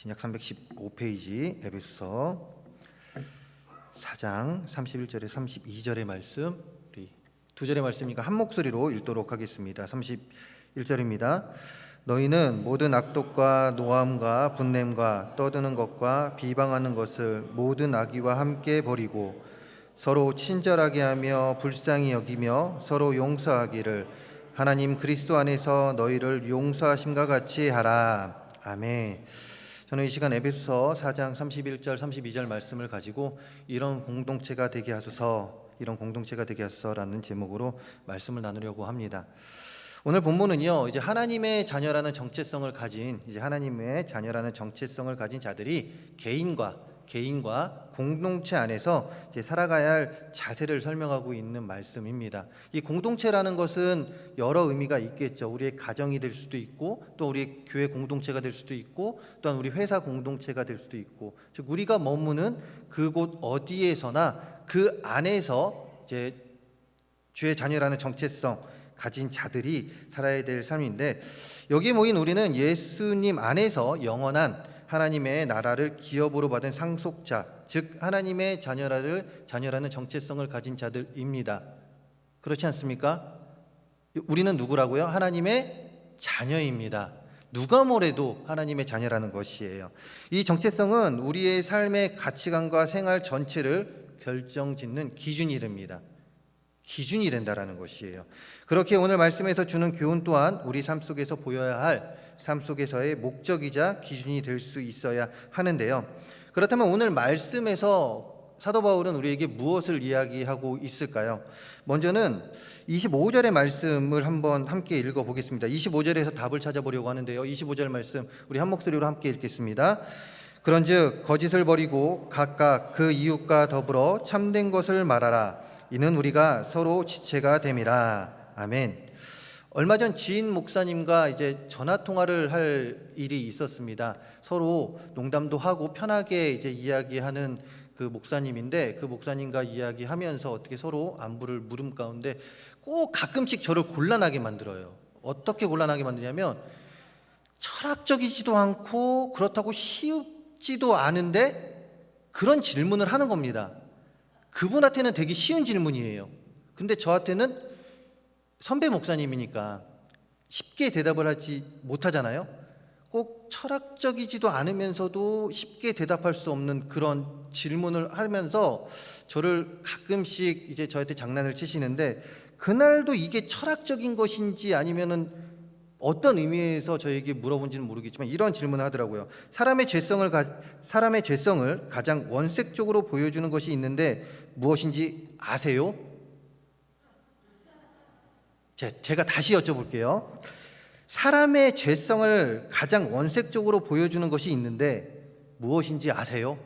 신약 315페이지 에베소서 4장 31절에 32절의 말씀, 우리 두 절의 말씀이니까 한 목소리로 읽도록 하겠습니다. 31절입니다. 너희는 모든 악독과 노함과 분냄과 떠드는 것과 비방하는 것을 모든 악의와 함께 버리고 서로 친절하게 하며 불쌍히 여기며 서로 용서하기를 하나님 그리스도 안에서 너희를 용서하심과 같이 하라. 아멘. 저는 이 시간 에베소서 4장 31절 32절 말씀을 가지고 이런 공동체가 되게 하소서라는 제목으로 말씀을 나누려고 합니다. 오늘 본문은요, 이제 하나님의 자녀라는 정체성을 가진 자들이 개인과 공동체 안에서 이제 살아가야 할 자세를 설명하고 있는 말씀입니다. 이 공동체라는 것은 여러 의미가 있겠죠. 우리의 가정이 될 수도 있고, 또 우리 교회 공동체가 될 수도 있고, 또한 우리 회사 공동체가 될 수도 있고, 즉 우리가 머무는 그곳 어디에서나 그 안에서 이제 주의 자녀라는 정체성 가진 자들이 살아야 될 삶인데, 여기에 모인 우리는 예수님 안에서 영원한 하나님의 나라를 기업으로 받은 상속자, 즉 하나님의 자녀라는 정체성을 가진 자들입니다. 그렇지 않습니까? 우리는 누구라고요? 하나님의 자녀입니다. 누가 뭐래도 하나님의 자녀라는 것이에요. 이 정체성은 우리의 삶의 가치관과 생활 전체를 결정짓는 기준이 된다라는 것이에요. 그렇게 오늘 말씀에서 주는 교훈 또한 우리 삶 속에서 보여야 할 삶 속에서의 목적이자 기준이 될 수 있어야 하는데요. 그렇다면 오늘 말씀에서 사도 바울은 우리에게 무엇을 이야기하고 있을까요? 먼저는 25절의 말씀을 한번 함께 읽어보겠습니다. 25절에서 답을 찾아보려고 하는데요. 25절 말씀 우리 한 목소리로 함께 읽겠습니다. 그런즉 거짓을 버리고 각각 그 이웃과 더불어 참된 것을 말하라. 이는 우리가 서로 지체가 됨이라. 아멘. 얼마 전 지인 목사님과 이제 전화 통화를 할 일이 있었습니다. 서로 농담도 하고 편하게 이제 이야기하는 그 목사님인데, 그 목사님과 이야기하면서 어떻게 서로 안부를 물음 가운데 꼭 가끔씩 저를 곤란하게 만들어요. 어떻게 곤란하게 만드냐면, 철학적이지도 않고 그렇다고 쉽지도 않은데 그런 질문을 하는 겁니다. 그분한테는 되게 쉬운 질문이에요. 근데 저한테는 선배 목사님이니까 쉽게 대답을 하지 못하잖아요. 꼭 철학적이지도 않으면서도 쉽게 대답할 수 없는 그런 질문을 하면서 저를 가끔씩 이제 저한테 장난을 치시는데, 그날도 이게 철학적인 것인지 아니면은 어떤 의미에서 저에게 물어본지는 모르겠지만 이런 질문을 하더라고요. 사람의 죄성을 가장 원색적으로 보여주는 것이 있는데 무엇인지 아세요? 제가 다시 여쭤볼게요. 사람의 죄성을 가장 원색적으로 보여주는 것이 있는데 무엇인지 아세요?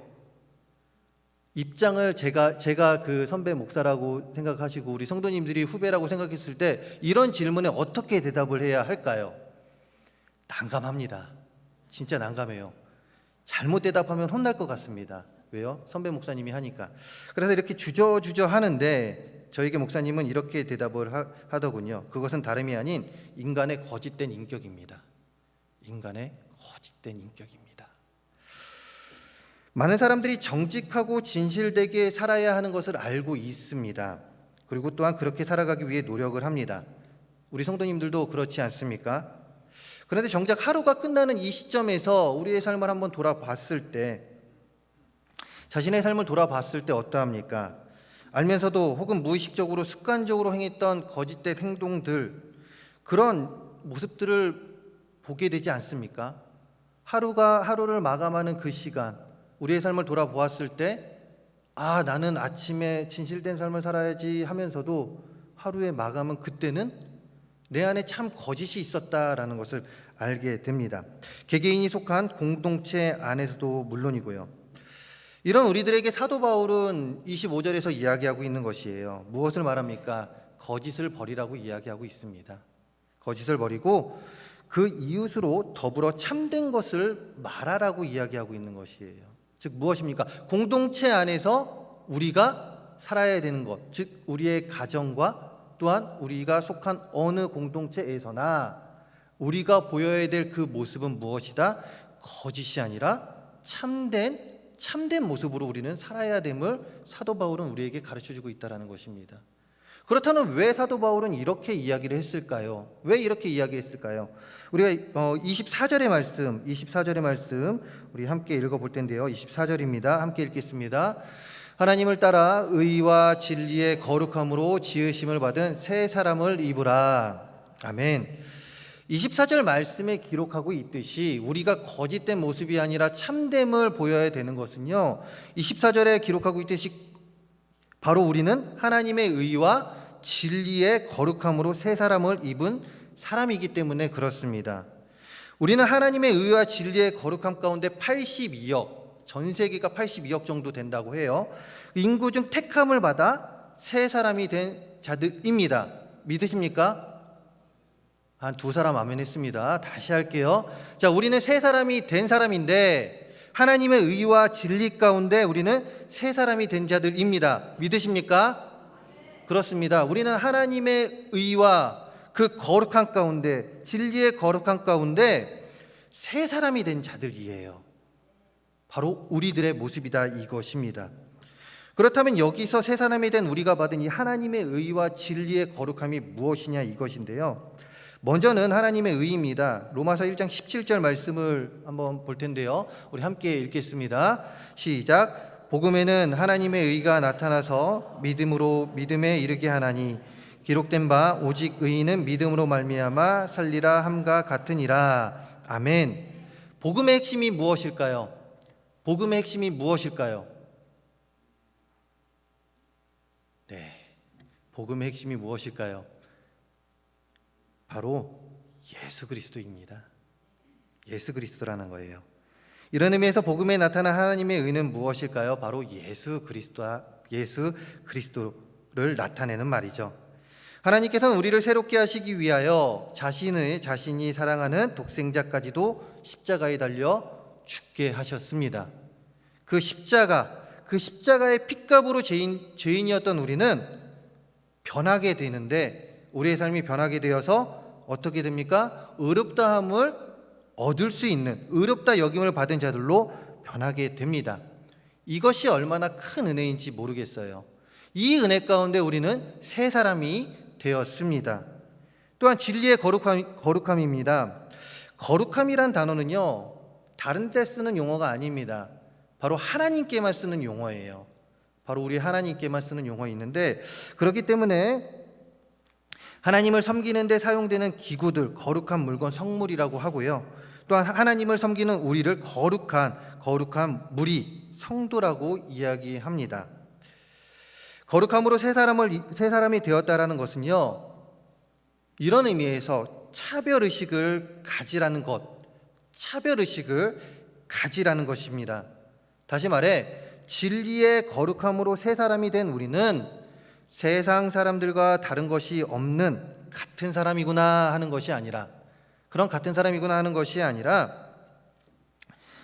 입장을 제가 그 선배 목사라고 생각하시고 우리 성도님들이 후배라고 생각했을 때 이런 질문에 어떻게 대답을 해야 할까요? 난감합니다. 진짜 난감해요. 잘못 대답하면 혼날 것 같습니다. 왜요? 선배 목사님이 하니까. 그래서 이렇게 주저주저 하는데 저에게 목사님은 이렇게 대답을 하더군요. 그것은 다름이 아닌 인간의 거짓된 인격입니다. 인간의 거짓된 인격입니다. 많은 사람들이 정직하고 진실되게 살아야 하는 것을 알고 있습니다. 그리고 또한 그렇게 살아가기 위해 노력을 합니다. 우리 성도님들도 그렇지 않습니까? 그런데 정작 하루가 끝나는 이 시점에서 우리의 삶을 한번 자신의 삶을 돌아봤을 때 어떠합니까? 알면서도 혹은 무의식적으로 습관적으로 행했던 거짓된 행동들, 그런 모습들을 보게 되지 않습니까? 하루를 마감하는 그 시간, 우리의 삶을 돌아보았을 때 나는 아침에 진실된 삶을 살아야지 하면서도 하루의 마감은 그때는 내 안에 참 거짓이 있었다라는 것을 알게 됩니다. 개개인이 속한 공동체 안에서도 물론이고요. 이런 우리들에게 사도 바울은 25절에서 이야기하고 있는 것이에요. 무엇을 말합니까? 거짓을 버리라고 이야기하고 있습니다. 거짓을 버리고 그 이웃으로 더불어 참된 것을 말하라고 이야기하고 있는 것이에요. 즉 무엇입니까? 공동체 안에서 우리가 살아야 되는 것, 즉 우리의 가정과 또한 우리가 속한 어느 공동체에서나 우리가 보여야 될 그 모습은 무엇이다? 거짓이 아니라 참된 모습으로 우리는 살아야 됨을 사도 바울은 우리에게 가르쳐주고 있다는 것입니다. 그렇다면 왜 사도 바울은 이렇게 이야기를 했을까요? 왜 이렇게 이야기했을까요? 우리가 24절의 말씀 우리 함께 읽어볼 텐데요. 24절입니다. 함께 읽겠습니다. 하나님을 따라 의와 진리의 거룩함으로 지으심을 받은 새 사람을 입으라. 아멘. 24절 말씀에 기록하고 있듯이 우리가 거짓된 모습이 아니라 참됨을 보여야 되는 것은요, 24절에 기록하고 있듯이 바로 우리는 하나님의 의와 진리의 거룩함으로 새 사람을 입은 사람이기 때문에 그렇습니다. 우리는 하나님의 의와 진리의 거룩함 가운데 82억, 전 세계가 82억 정도 된다고 해요. 인구 중 택함을 받아 새 사람이 된 자들입니다. 믿으십니까? 한 두 사람 아멘했습니다. 다시 할게요. 자, 우리는 새 사람이 된 사람인데 하나님의 의와 진리 가운데 우리는 새 사람이 된 자들입니다. 믿으십니까? 그렇습니다. 우리는 하나님의 의와 그 거룩한 가운데, 진리의 거룩한 가운데 새 사람이 된 자들이에요. 바로 우리들의 모습이다 이것입니다. 그렇다면 여기서 새 사람이 된 우리가 받은 이 하나님의 의와 진리의 거룩함이 무엇이냐 이것인데요. 먼저는 하나님의 의입니다. 로마서 1장 17절 말씀을 한번 볼 텐데요. 우리 함께 읽겠습니다. 시작. 복음에는 하나님의 의가 나타나서 믿음에 이르게 하나니 기록된 바 오직 의인은 믿음으로 말미암아 살리라 함과 같으니라. 아멘. 복음의 핵심이 무엇일까요? 복음의 핵심이 무엇일까요? 네. 복음의 핵심이 무엇일까요? 바로 예수 그리스도입니다. 예수 그리스도라는 거예요. 이런 의미에서 복음에 나타난 하나님의 의는 무엇일까요? 바로 예수 그리스도를 나타내는 말이죠. 하나님께서는 우리를 새롭게 하시기 위하여 자신이 사랑하는 독생자까지도 십자가에 달려 죽게 하셨습니다. 그 십자가의 핏값으로 죄인이었던 우리는 변하게 되는데, 우리의 삶이 변하게 되어서 어떻게 됩니까? 의롭다함을 얻을 수 있는, 의롭다 여김을 받은 자들로 변하게 됩니다. 이것이 얼마나 큰 은혜인지 모르겠어요. 이 은혜 가운데 우리는 새 사람이 되었습니다. 또한 진리의 거룩함입니다. 거룩함이란 단어는요, 다른 데 쓰는 용어가 아닙니다. 바로 하나님께만 쓰는 용어예요. 바로 우리 하나님께만 쓰는 용어 있는데, 그렇기 때문에 하나님을 섬기는 데 사용되는 기구들, 거룩한 물건, 성물이라고 하고요. 또한 하나님을 섬기는 우리를 거룩한 무리, 성도라고 이야기합니다. 거룩함으로 새 사람이 되었다라는 것은요, 이런 의미에서 차별의식을 가지라는 것입니다. 다시 말해 진리의 거룩함으로 새 사람이 된 우리는 세상 사람들과 다른 것이 없는 같은 사람이구나 하는 것이 아니라,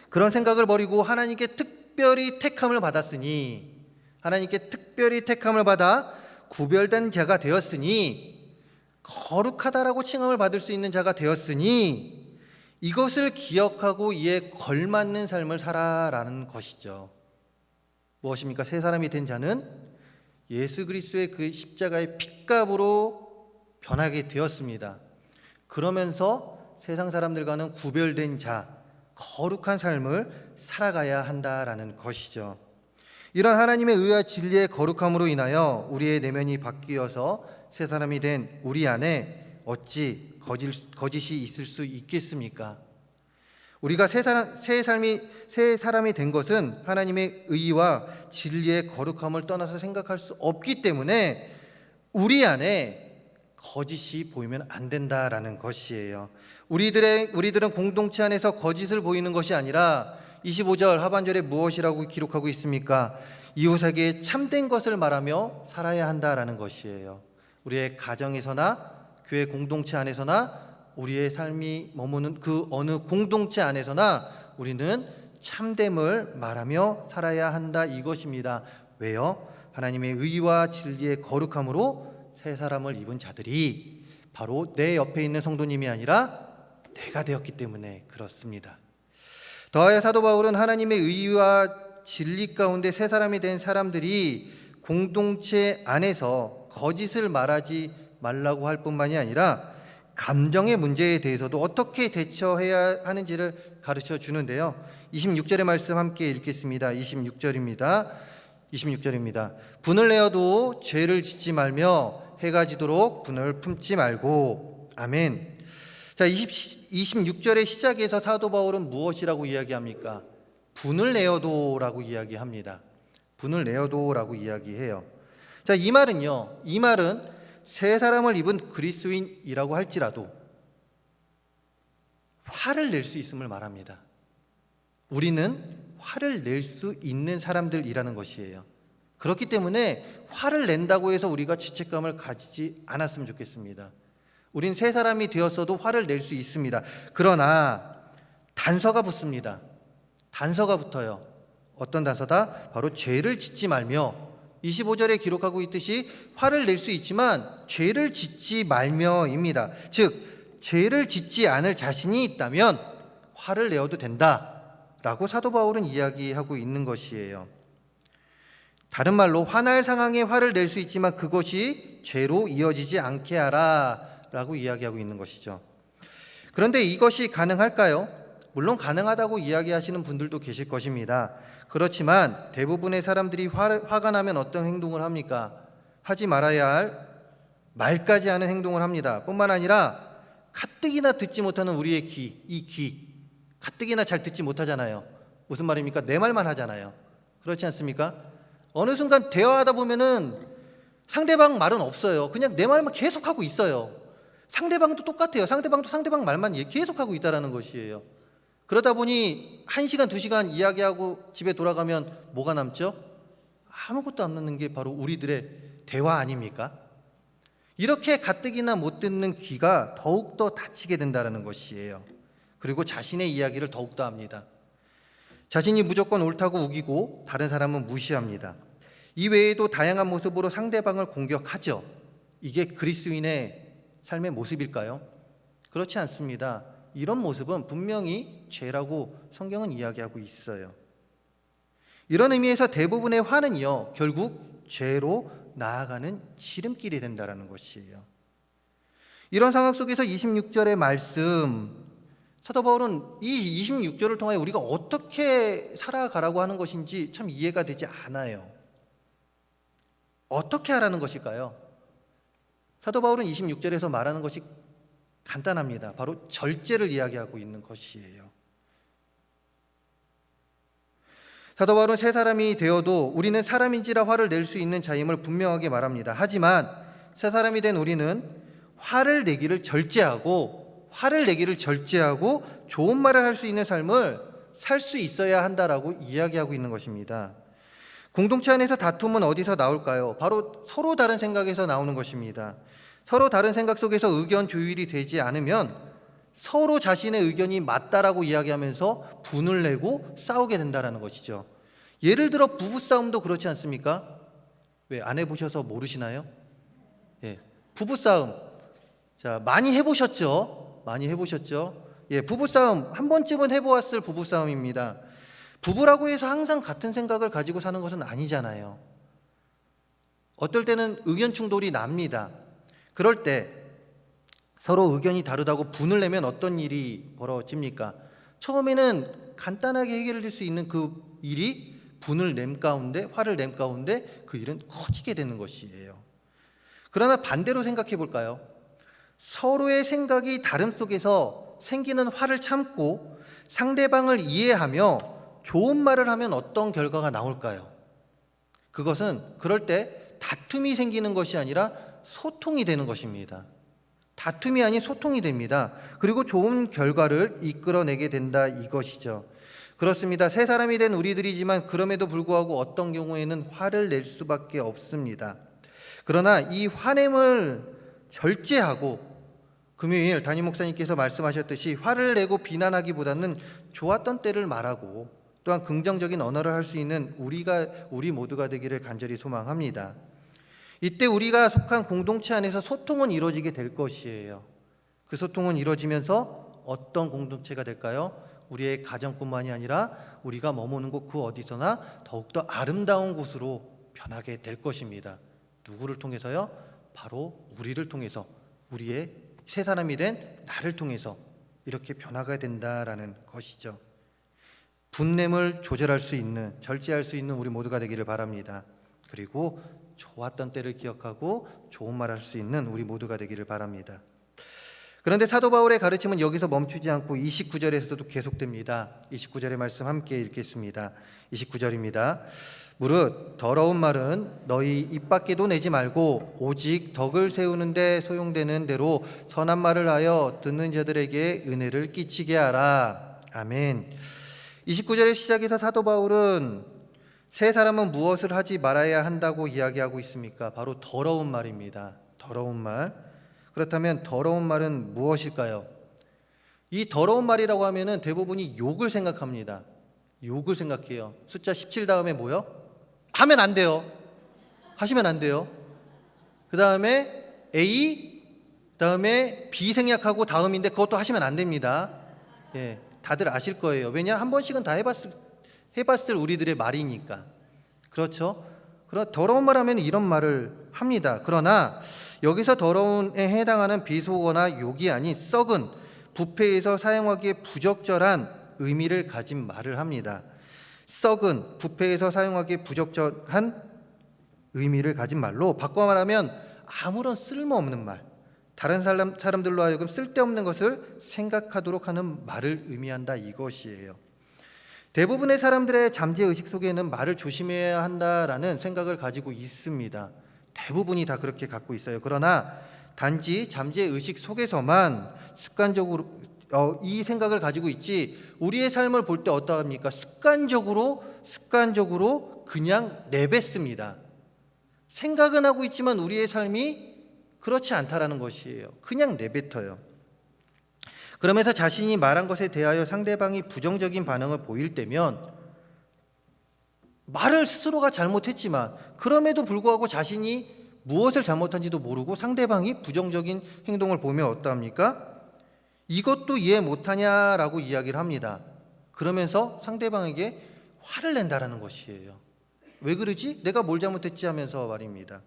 그런 생각을 버리고 하나님께 특별히 택함을 받아 구별된 자가 되었으니, 거룩하다라고 칭함을 받을 수 있는 자가 되었으니, 이것을 기억하고 이에 걸맞는 삶을 살아라는 것이죠. 무엇입니까? 새 사람이 된 자는 예수 그리스도의 그 십자가의 핏값으로 변하게 되었습니다. 그러면서 세상 사람들과는 구별된 자, 거룩한 삶을 살아가야 한다라는 것이죠. 이런 하나님의 의와 진리의 거룩함으로 인하여 우리의 내면이 바뀌어서 새 사람이 된 우리 안에 어찌 거짓이 있을 수 있겠습니까? 우리가 새 사람이 된 것은 하나님의 의와 진리의 거룩함을 떠나서 생각할 수 없기 때문에 우리 안에 거짓이 보이면 안 된다라는 것이에요. 우리들은 공동체 안에서 거짓을 보이는 것이 아니라 25절 하반절에 무엇이라고 기록하고 있습니까? 이웃에게 참된 것을 말하며 살아야 한다라는 것이에요. 우리의 가정에서나 교회 공동체 안에서나 우리의 삶이 머무는 그 어느 공동체 안에서나 우리는 참됨을 말하며 살아야 한다 이것입니다. 왜요? 하나님의 의와 진리의 거룩함으로 새 사람을 입은 자들이 바로 내 옆에 있는 성도님이 아니라 내가 되었기 때문에 그렇습니다. 더하여 사도 바울은 하나님의 의와 진리 가운데 새 사람이 된 사람들이 공동체 안에서 거짓을 말하지 말라고 할 뿐만이 아니라 감정의 문제에 대해서도 어떻게 대처해야 하는지를 가르쳐 주는데요. 26절의 말씀 함께 읽겠습니다. 26절입니다. 분을 내어도 죄를 짓지 말며 해가 지도록 분을 품지 말고. 아멘. 자, 26절의 시작에서 사도 바울은 무엇이라고 이야기합니까? 분을 내어도라고 이야기합니다. 분을 내어도라고 이야기해요. 자, 이 말은 새 사람을 입은 그리스도인이라고 할지라도 화를 낼 수 있음을 말합니다. 우리는 화를 낼 수 있는 사람들이라는 것이에요. 그렇기 때문에 화를 낸다고 해서 우리가 죄책감을 가지지 않았으면 좋겠습니다. 우린 새 사람이 되었어도 화를 낼 수 있습니다. 그러나 단서가 붙습니다. 단서가 붙어요. 어떤 단서다? 바로 죄를 짓지 말며, 25절에 기록하고 있듯이 화를 낼 수 있지만 죄를 짓지 말며입니다. 즉 죄를 짓지 않을 자신이 있다면 화를 내어도 된다라고 사도 바울은 이야기하고 있는 것이에요. 다른 말로 화날 상황에 화를 낼 수 있지만 그것이 죄로 이어지지 않게 하라라고 이야기하고 있는 것이죠. 그런데 이것이 가능할까요? 물론 가능하다고 이야기하시는 분들도 계실 것입니다. 그렇지만 대부분의 사람들이 화가 나면 어떤 행동을 합니까? 하지 말아야 할 말까지 하는 행동을 합니다. 뿐만 아니라 가뜩이나 듣지 못하는 우리의 귀, 가뜩이나 잘 듣지 못하잖아요. 무슨 말입니까? 내 말만 하잖아요. 그렇지 않습니까? 어느 순간 대화하다 보면은 상대방 말은 없어요. 그냥 내 말만 계속하고 있어요. 상대방도 똑같아요. 상대방도 상대방 말만 계속하고 있다라는 것이에요. 그러다 보니 1시간, 2시간 이야기하고 집에 돌아가면 뭐가 남죠? 아무것도 안 남는 게 바로 우리들의 대화 아닙니까? 이렇게 가뜩이나 못 듣는 귀가 더욱더 다치게 된다는 것이에요. 그리고 자신의 이야기를 더욱더 합니다. 자신이 무조건 옳다고 우기고 다른 사람은 무시합니다. 이 외에도 다양한 모습으로 상대방을 공격하죠. 이게 그리스도인의 삶의 모습일까요? 그렇지 않습니다. 이런 모습은 분명히 죄라고 성경은 이야기하고 있어요. 이런 의미에서 대부분의 화는요, 결국 죄로 나아가는 지름길이 된다는 것이에요. 이런 상황 속에서 26절의 말씀, 사도 바울은 이 26절을 통해 우리가 어떻게 살아가라고 하는 것인지 참 이해가 되지 않아요. 어떻게 하라는 것일까요? 사도 바울은 26절에서 말하는 것이 간단합니다. 바로 절제를 이야기하고 있는 것이에요. 사도 바울은 새 사람이 되어도 우리는 사람인지라 화를 낼 수 있는 자임을 분명하게 말합니다. 하지만 새 사람이 된 우리는 화를 내기를 절제하고 좋은 말을 할 수 있는 삶을 살 수 있어야 한다라고 이야기하고 있는 것입니다. 공동체 안에서 다툼은 어디서 나올까요? 바로 서로 다른 생각에서 나오는 것입니다. 서로 다른 생각 속에서 의견 조율이 되지 않으면 서로 자신의 의견이 맞다라고 이야기하면서 분을 내고 싸우게 된다는 것이죠. 예를 들어 부부싸움도 그렇지 않습니까? 왜, 안 해보셔서 모르시나요? 예, 부부싸움. 자, 많이 해보셨죠? 예, 부부싸움 한 번쯤은 해보았을 부부싸움입니다. 부부라고 해서 항상 같은 생각을 가지고 사는 것은 아니잖아요. 어떨 때는 의견 충돌이 납니다. 그럴 때 서로 의견이 다르다고 분을 내면 어떤 일이 벌어집니까? 처음에는 간단하게 해결될 수 있는 그 일이 화를 낸 가운데 그 일은 커지게 되는 것이에요. 그러나 반대로 생각해 볼까요? 서로의 생각이 다름 속에서 생기는 화를 참고 상대방을 이해하며 좋은 말을 하면 어떤 결과가 나올까요? 그것은 그럴 때 다툼이 생기는 것이 아니라 소통이 되는 것입니다. 다툼이 아닌 소통이 됩니다. 그리고 좋은 결과를 이끌어내게 된다 이것이죠. 그렇습니다. 새 사람이 된 우리들이지만 그럼에도 불구하고 어떤 경우에는 화를 낼 수밖에 없습니다. 그러나 이 화냄을 절제하고, 금요일 담임 목사님께서 말씀하셨듯이 화를 내고 비난하기보다는 좋았던 때를 말하고 또한 긍정적인 언어를 할 수 있는 우리 모두가 되기를 간절히 소망합니다. 이때 우리가 속한 공동체 안에서 소통은 이루어지게 될 것이에요. 그 소통은 이루어지면서 어떤 공동체가 될까요? 우리의 가정뿐만이 아니라 우리가 머무는 곳 그 어디서나 더욱더 아름다운 곳으로 변하게 될 것입니다. 누구를 통해서요? 바로 우리를 통해서, 우리의 새 사람이 된 나를 통해서 이렇게 변화가 된다라는 것이죠. 분냄을 조절할 수 있는, 절제할 수 있는 우리 모두가 되기를 바랍니다. 그리고 좋았던 때를 기억하고 좋은 말 할 수 있는 우리 모두가 되기를 바랍니다. 그런데 사도 바울의 가르침은 여기서 멈추지 않고 29절에서도 계속됩니다. 29절의 말씀 함께 읽겠습니다. 29절입니다. 무릇 더러운 말은 너희 입 밖에도 내지 말고 오직 덕을 세우는데 소용되는 대로 선한 말을 하여 듣는 자들에게 은혜를 끼치게 하라. 아멘. 29절의 시작에서 사도 바울은 새 사람은 무엇을 하지 말아야 한다고 이야기하고 있습니까? 바로 더러운 말입니다. 더러운 말. 그렇다면 더러운 말은 무엇일까요? 이 더러운 말이라고 하면은 대부분이 욕을 생각합니다. 욕을 생각해요. 숫자 17 다음에 뭐요? 하면 안 돼요. 하시면 안 돼요. 그 다음에 A, 다음에 B 생략하고 다음인데 그것도 하시면 안 됩니다. 예, 다들 아실 거예요. 왜냐? 한 번씩은 다 해봤을 우리들의 말이니까. 그렇죠? 더러운 말 하면 이런 말을 합니다. 그러나 여기서 더러운에 해당하는 비속어나 욕이 아닌 썩은, 부패에서 사용하기에 부적절한 의미를 가진 말을 합니다. 썩은, 부패에서 사용하기에 부적절한 의미를 가진 말로 바꿔 말하면 아무런 쓸모없는 말, 다른 사람들로 하여금 쓸데없는 것을 생각하도록 하는 말을 의미한다, 이것이에요. 대부분의 사람들의 잠재의식 속에는 말을 조심해야 한다라는 생각을 가지고 있습니다. 대부분이 다 그렇게 갖고 있어요. 그러나 단지 잠재의식 속에서만 습관적으로 이 생각을 가지고 있지, 우리의 삶을 볼 때 어떠합니까? 습관적으로 그냥 내뱉습니다. 생각은 하고 있지만 우리의 삶이 그렇지 않다라는 것이에요. 그냥 내뱉어요. 그러면서 자신이 말한 것에 대하여 상대방이 부정적인 반응을 보일 때면, 말을 스스로가 잘못했지만 그럼에도 불구하고 자신이 무엇을 잘못한지도 모르고 상대방이 부정적인 행동을 보면 어떠합니까? 이것도 이해 못하냐라고 이야기를 합니다. 그러면서 상대방에게 화를 낸다라는 것이에요. 왜 그러지? 내가 뭘 잘못했지 하면서 말입니다.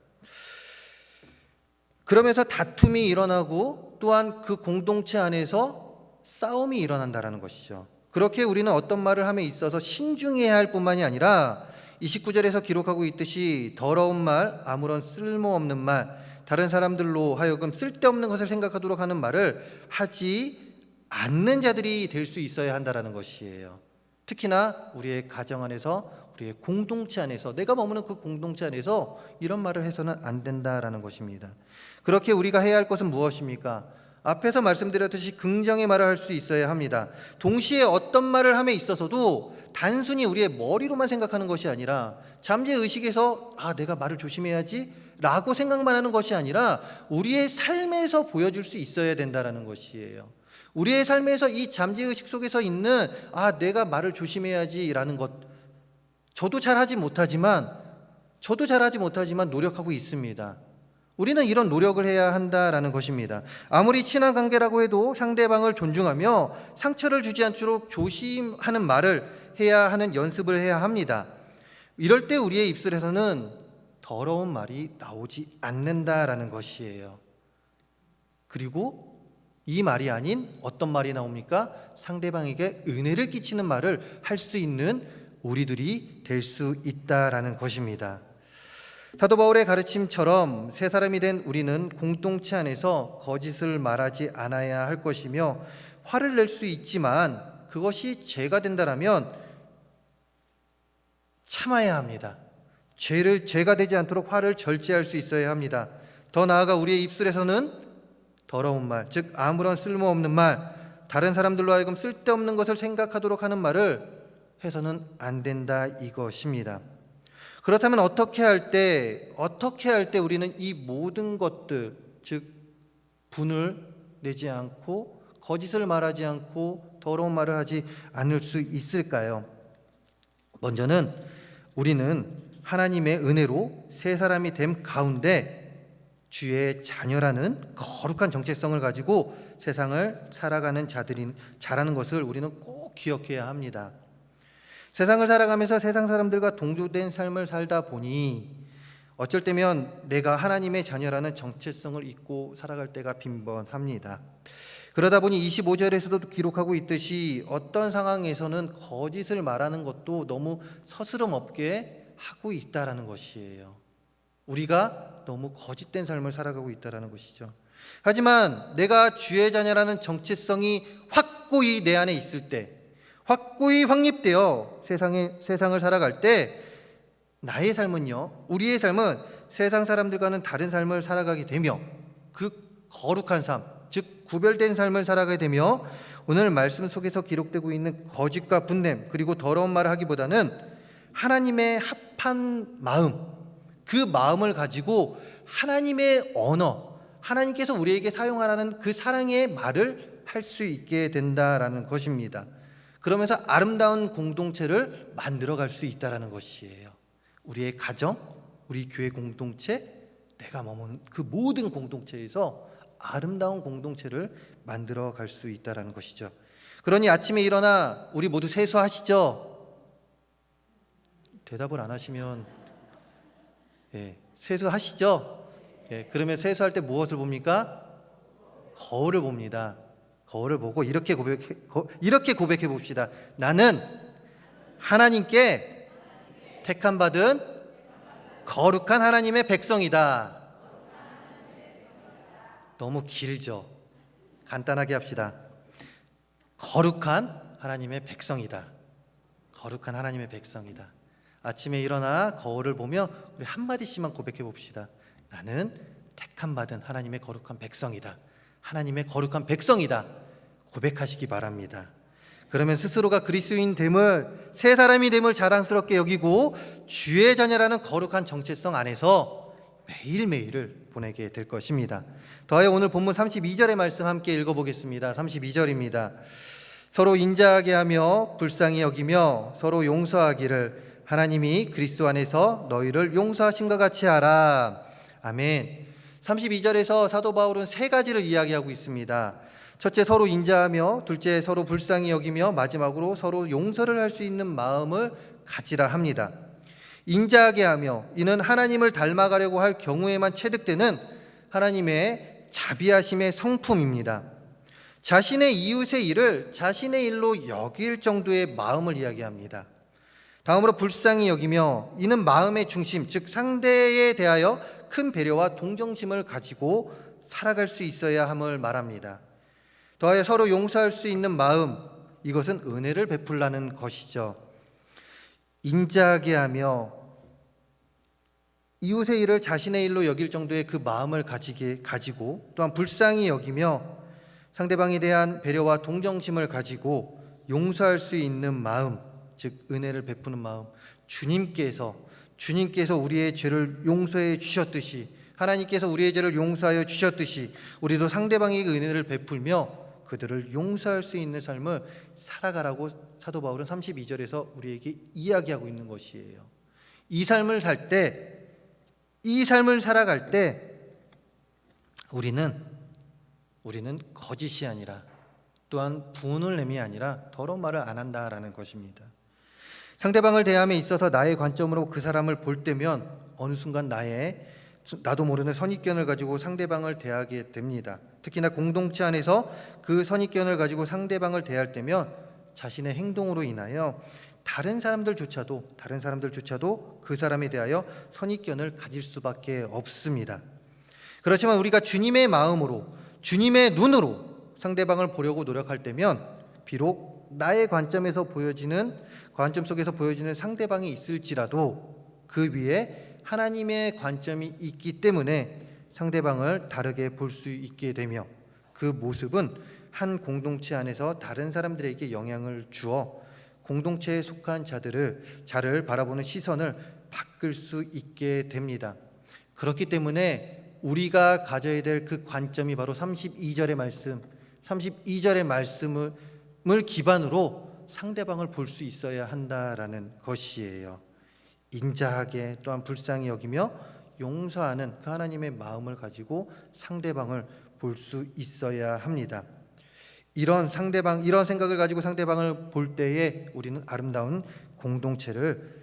그러면서 다툼이 일어나고 또한 그 공동체 안에서 싸움이 일어난다라는 것이죠. 그렇게 우리는 어떤 말을 함에 있어서 신중해야 할 뿐만이 아니라 29절에서 기록하고 있듯이 더러운 말, 아무런 쓸모없는 말, 다른 사람들로 하여금 쓸데없는 것을 생각하도록 하는 말을 하지 않는 자들이 될 수 있어야 한다는 것이에요. 특히나 우리의 가정 안에서, 우리의 공동체 안에서, 내가 머무는 그 공동체 안에서 이런 말을 해서는 안 된다라는 것입니다. 그렇게 우리가 해야 할 것은 무엇입니까? 앞에서 말씀드렸듯이 긍정의 말을 할 수 있어야 합니다. 동시에 어떤 말을 함에 있어서도 단순히 우리의 머리로만 생각하는 것이 아니라 잠재의식에서 내가 말을 조심해야지 라고 생각만 하는 것이 아니라 우리의 삶에서 보여줄 수 있어야 된다는 것이에요. 우리의 삶에서 이 잠재의식 속에서 있는 내가 말을 조심해야지 라는 것, 저도 잘하지 못하지만 노력하고 있습니다. 우리는 이런 노력을 해야 한다라는 것입니다. 아무리 친한 관계라고 해도 상대방을 존중하며 상처를 주지 않도록 조심하는 말을 해야 하는 연습을 해야 합니다. 이럴 때 우리의 입술에서는 더러운 말이 나오지 않는다라는 것이에요. 그리고 이 말이 아닌 어떤 말이 나옵니까? 상대방에게 은혜를 끼치는 말을 할 수 있는 우리들이 될 수 있다라는 것입니다. 사도 바울의 가르침처럼 새 사람이 된 우리는 공동체 안에서 거짓을 말하지 않아야 할 것이며, 화를 낼 수 있지만 그것이 죄가 된다라면 참아야 합니다. 죄가 되지 않도록 화를 절제할 수 있어야 합니다. 더 나아가 우리의 입술에서는 더러운 말, 즉 아무런 쓸모없는 말, 다른 사람들로 하여금 쓸데없는 것을 생각하도록 하는 말을 해서는 안 된다, 이것입니다. 그렇다면 어떻게 할 때 우리는 이 모든 것들, 즉 분을 내지 않고 거짓을 말하지 않고 더러운 말을 하지 않을 수 있을까요? 먼저는 우리는 하나님의 은혜로 새 사람이 됨 가운데 주의 자녀라는 거룩한 정체성을 가지고 세상을 살아가는 자라는 것을 우리는 꼭 기억해야 합니다. 세상을 살아가면서 세상 사람들과 동조된 삶을 살다 보니 어쩔 때면 내가 하나님의 자녀라는 정체성을 잊고 살아갈 때가 빈번합니다. 그러다 보니 25절에서도 기록하고 있듯이 어떤 상황에서는 거짓을 말하는 것도 너무 서스럼 없게 하고 있다라는 것이에요. 우리가 너무 거짓된 삶을 살아가고 있다라는 것이죠. 하지만 내가 주의 자녀라는 정체성이 확고히 내 안에 있을 때, 확고히 확립되어 세상을 살아갈 때 나의 삶은요, 우리의 삶은 세상 사람들과는 다른 삶을 살아가게 되며 그 거룩한 삶, 즉 구별된 삶을 살아가게 되며 오늘 말씀 속에서 기록되고 있는 거짓과 분냄 그리고 더러운 말을 하기보다는 하나님의 합한 마음, 그 마음을 가지고 하나님의 언어, 하나님께서 우리에게 사용하라는 그 사랑의 말을 할 수 있게 된다라는 것입니다. 그러면서 아름다운 공동체를 만들어갈 수 있다라는 것이에요. 우리의 가정, 우리 교회 공동체, 내가 머문 그 모든 공동체에서 아름다운 공동체를 만들어갈 수 있다라는 것이죠. 그러니 아침에 일어나 우리 모두 세수하시죠? 대답을 안 하시면 세수하시죠? 그러면 세수할 때 무엇을 봅니까? 거울을 봅니다. 거울을 보고 이렇게 고백해 봅시다. 나는 하나님께 택함받은 거룩한 하나님의 백성이다. 너무 길죠? 간단하게 합시다. 거룩한 하나님의 백성이다. 거룩한 하나님의 백성이다. 아침에 일어나 거울을 보며 우리 한마디씩만 고백해 봅시다. 나는 택함받은 하나님의 거룩한 백성이다. 하나님의 거룩한 백성이다. 고백하시기 바랍니다. 그러면 스스로가 그리스도인 됨을, 새 사람이 됨을 자랑스럽게 여기고 주의 자녀라는 거룩한 정체성 안에서 매일매일을 보내게 될 것입니다. 더하여 오늘 본문 32절의 말씀 함께 읽어보겠습니다. 32절입니다. 서로 인자하게 하며 불쌍히 여기며 서로 용서하기를 하나님이 그리스도 안에서 너희를 용서하심과 같이 하라. 아멘. 32절에서 사도 바울은 세 가지를 이야기하고 있습니다. 첫째, 서로 인자하며, 둘째, 서로 불쌍히 여기며, 마지막으로 서로 용서를 할 수 있는 마음을 가지라 합니다. 인자하게 하며, 이는 하나님을 닮아가려고 할 경우에만 체득되는 하나님의 자비하심의 성품입니다. 자신의 이웃의 일을 자신의 일로 여길 정도의 마음을 이야기합니다. 다음으로 불쌍히 여기며, 이는 마음의 중심, 즉 상대에 대하여 큰 배려와 동정심을 가지고 살아갈 수 있어야 함을 말합니다. 더하여 서로 용서할 수 있는 마음, 이것은 은혜를 베풀라는 것이죠. 인자하게 하며 이웃의 일을 자신의 일로 여길 정도의 그 마음을 가지고 또한 불쌍히 여기며 상대방에 대한 배려와 동정심을 가지고 용서할 수 있는 마음, 즉 은혜를 베푸는 마음, 주님께서 우리의 죄를 용서해 주셨듯이, 하나님께서 우리의 죄를 용서하여 주셨듯이 우리도 상대방에게 은혜를 베풀며 그들을 용서할 수 있는 삶을 살아가라고 사도 바울은 32절에서 우리에게 이야기하고 있는 것이에요. 이 삶을 살아갈 때 우리는 거짓이 아니라 또한 분을 내미 아니라 더러운 말을 안 한다라는 것입니다. 상대방을 대함에 있어서 나의 관점으로 그 사람을 볼 때면 어느 순간 나도 모르는 선입견을 가지고 상대방을 대하게 됩니다. 특히나 공동체 안에서 그 선입견을 가지고 상대방을 대할 때면 자신의 행동으로 인하여 다른 사람들조차도 그 사람에 대하여 선입견을 가질 수밖에 없습니다. 그렇지만 우리가 주님의 마음으로, 주님의 눈으로 상대방을 보려고 노력할 때면 비록 나의 관점 속에서 보여지는 상대방이 있을지라도 그 위에 하나님의 관점이 있기 때문에 상대방을 다르게 볼 수 있게 되며 그 모습은 한 공동체 안에서 다른 사람들에게 영향을 주어 공동체에 속한 자를 바라보는 시선을 바꿀 수 있게 됩니다. 그렇기 때문에 우리가 가져야 될 그 관점이 바로 32절의 말씀을 기반으로 상대방을 볼 수 있어야 한다라는 것이에요. 인자하게 또한 불쌍히 여기며 용서하는 그 하나님의 마음을 가지고 상대방을 볼 수 있어야 합니다. 이런 생각을 가지고 상대방을 볼 때에 우리는 아름다운 공동체를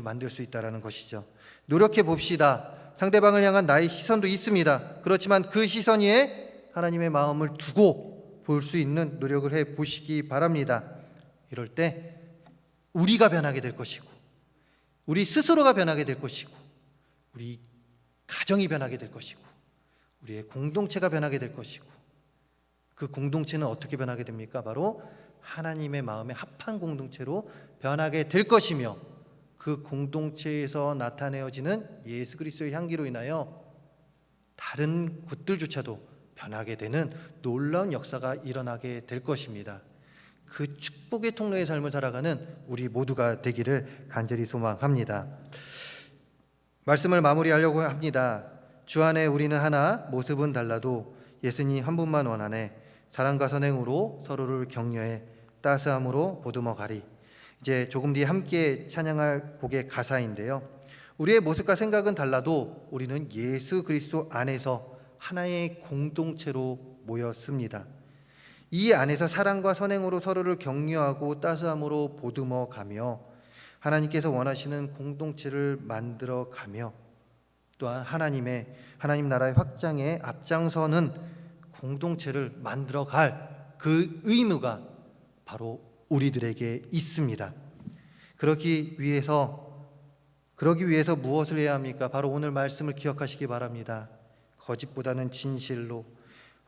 만들 수 있다라는 것이죠. 노력해 봅시다. 상대방을 향한 나의 시선도 있습니다. 그렇지만 그 시선 위에 하나님의 마음을 두고 볼 수 있는 노력을 해 보시기 바랍니다. 이럴 때 우리가 변하게 될 것이고, 우리 스스로가 변하게 될 것이고, 우리 가정이 변하게 될 것이고, 우리의 공동체가 변하게 될 것이고, 그 공동체는 어떻게 변하게 됩니까? 바로 하나님의 마음에 합한 공동체로 변하게 될 것이며, 그 공동체에서 나타내어지는 예수 그리스도의 향기로 인하여 다른 곳들조차도 변하게 되는 놀라운 역사가 일어나게 될 것입니다. 그 축복의 통로의 삶을 살아가는 우리 모두가 되기를 간절히 소망합니다. 말씀을 마무리하려고 합니다. 주 안에 우리는 하나, 모습은 달라도 예수님 한 분만 원하네. 사랑과 선행으로 서로를 격려해 따스함으로 보듬어 가리. 이제 조금 뒤에 함께 찬양할 곡의 가사인데요. 우리의 모습과 생각은 달라도 우리는 예수 그리스도 안에서 하나의 공동체로 모였습니다. 이 안에서 사랑과 선행으로 서로를 격려하고 따스함으로 보듬어 가며 하나님께서 원하시는 공동체를 만들어 가며 또한 하나님 나라의 확장에 앞장서는 공동체를 만들어 갈 그 의무가 바로 우리들에게 있습니다. 그러기 위해서 무엇을 해야 합니까? 바로 오늘 말씀을 기억하시기 바랍니다. 거짓보다는 진실로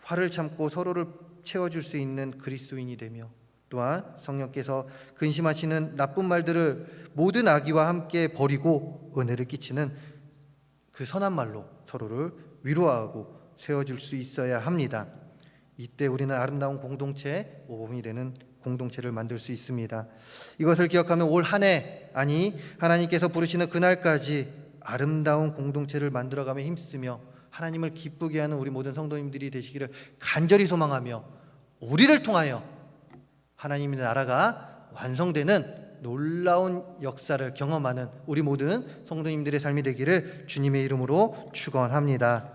화를 참고 서로를 채워줄 수 있는 그리스도인이 되며, 또한 성령께서 근심하시는 나쁜 말들을 모든 악의와 함께 버리고 은혜를 끼치는 그 선한 말로 서로를 위로하고 세워줄 수 있어야 합니다. 이때 우리는 아름다운 공동체, 모범이 되는 공동체를 만들 수 있습니다. 이것을 기억하면 올 한 해, 아니 하나님께서 부르시는 그날까지 아름다운 공동체를 만들어가며 힘쓰며 하나님을 기쁘게 하는 우리 모든 성도님들이 되시기를 간절히 소망하며, 우리를 통하여 하나님의 나라가 완성되는 놀라운 역사를 경험하는 우리 모든 성도님들의 삶이 되기를 주님의 이름으로 축원합니다.